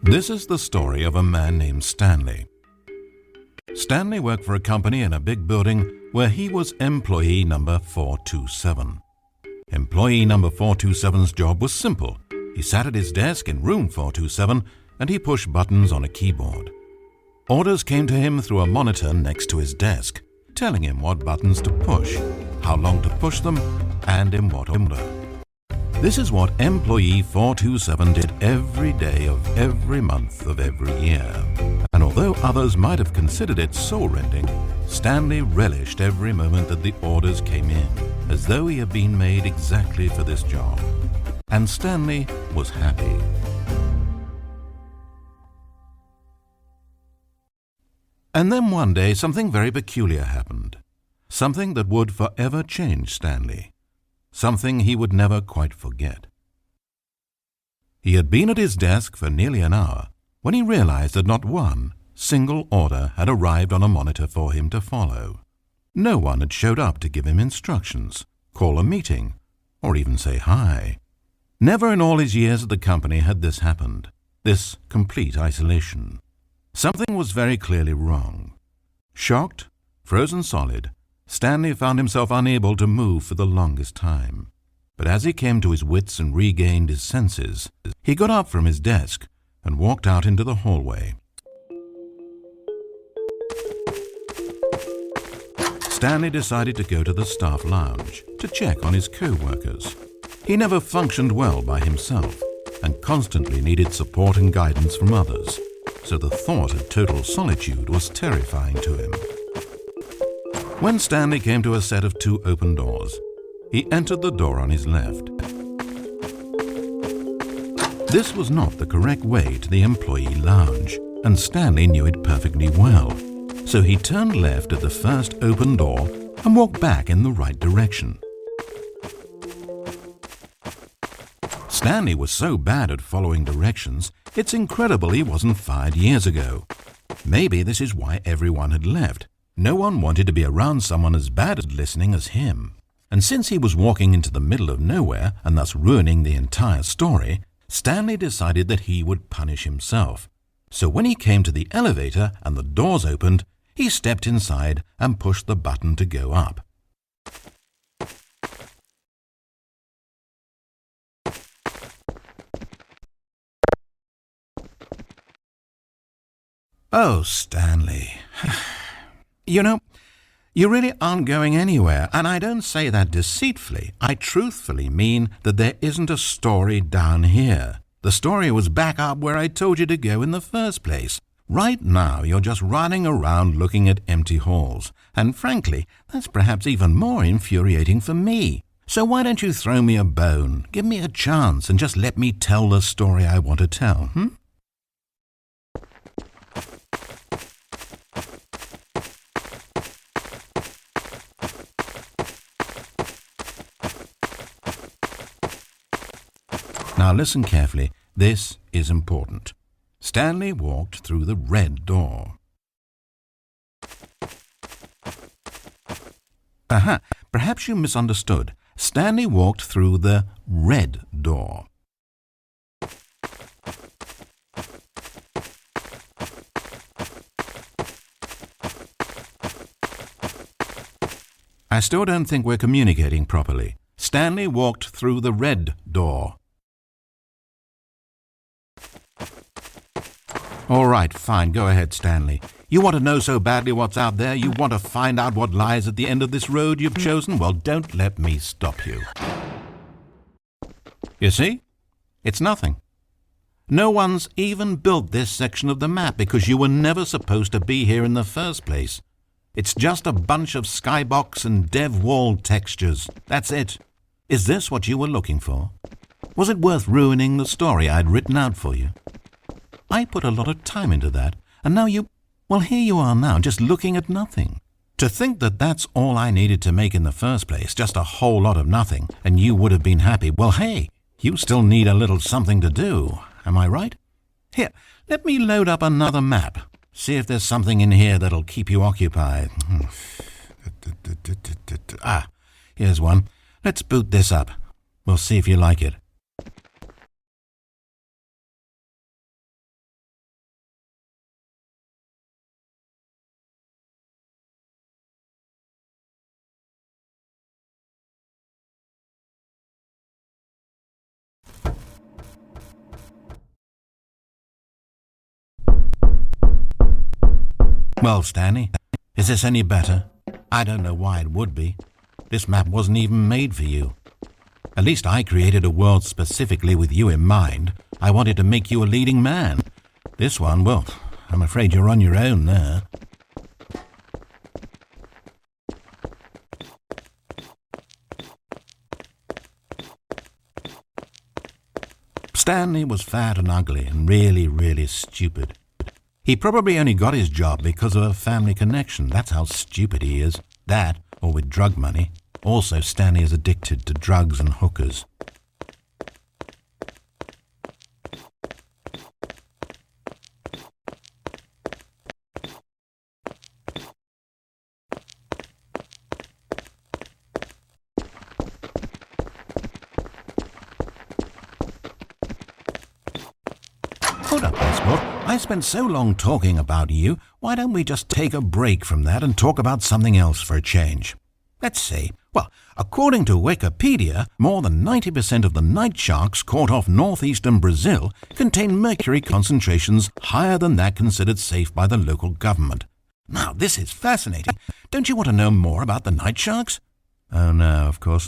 This is the story of a man named Stanley. Stanley worked for a company in a big building where he was employee number 427. Employee number 427's job was simple. He sat at his desk in room 427 and he pushed buttons on a keyboard. Orders came to him through a monitor next to his desk, telling him what buttons to push, how long to push them, and in what order. This is what employee 427 did every day of every month of every year. And although others might have considered it soul-rending, Stanley relished every moment that the orders came in, as though he had been made exactly for this job. And Stanley was happy. And then one day something very peculiar happened. Something that would forever change Stanley. Something he would never quite forget. He had been at his desk for nearly an hour when he realized that not one single order had arrived on a monitor for him to follow. No one had showed up to give him instructions, call a meeting, or even say hi. Never in all his years at the company had this happened, this complete isolation. Something was very clearly wrong. Shocked, frozen solid, Stanley found himself unable to move for the longest time. But as he came to his wits and regained his senses, he got up from his desk and walked out into the hallway. Stanley decided to go to the staff lounge to check on his co-workers. He never functioned well by himself and constantly needed support and guidance from others, so the thought of total solitude was terrifying to him. When Stanley came to a set of two open doors, he entered the door on his left. This was not the correct way to the employee lounge, and Stanley knew it perfectly well. So he turned left at the first open door and walked back in the right direction. Stanley was so bad at following directions, it's incredible he wasn't fired years ago. Maybe this is why everyone had left. No one wanted to be around someone as bad at listening as him. And since he was walking into the middle of nowhere and thus ruining the entire story, Stanley decided that he would punish himself. So when he came to the elevator and the doors opened, he stepped inside and pushed the button to go up. Oh, Stanley. You know, you really aren't going anywhere, and I don't say that deceitfully. I truthfully mean that there isn't a story down here. The story was back up where I told you to go in the first place. Right now, you're just running around looking at empty halls, and frankly, that's perhaps even more infuriating for me. So why don't you throw me a bone, give me a chance, and just let me tell the story I want to tell, Now listen carefully, this is important. Stanley walked through the red door. Aha, perhaps you misunderstood. Stanley walked through the red door. I still don't think we're communicating properly. Stanley walked through the red door. All right, fine, go ahead, Stanley. You want to know so badly what's out there? You want to find out what lies at the end of this road you've chosen? Well, don't let me stop you. You see? It's nothing. No one's even built this section of the map because you were never supposed to be here in the first place. It's just a bunch of skybox and dev wall textures. That's it. Is this what you were looking for? Was it worth ruining the story I'd written out for you? I put a lot of time into that, and now well, here you are now, just looking at nothing. To think that that's all I needed to make in the first place, just a whole lot of nothing, and you would have been happy. Well, hey, you still need a little something to do, am I right? Here, let me load up another map. See if there's something in here that'll keep you occupied. Ah, here's one. Let's boot this up. We'll see if you like it. Well, Stanley, is this any better? I don't know why it would be. This map wasn't even made for you. At least I created a world specifically with you in mind. I wanted to make you a leading man. This one, well, I'm afraid you're on your own there. Stanley was fat and ugly and really, really stupid. He probably only got his job because of a family connection. That's how stupid he is. That, or with drug money. Also, Stanley is addicted to drugs and hookers. Hold up, Oswald. I spent so long talking about you. Why don't we just take a break from that and talk about something else for a change? Let's see. Well, according to Wikipedia, more than 90% of the night sharks caught off northeastern Brazil contain mercury concentrations higher than that considered safe by the local government. Now, this is fascinating. Don't you want to know more about the night sharks? Oh no, of course not.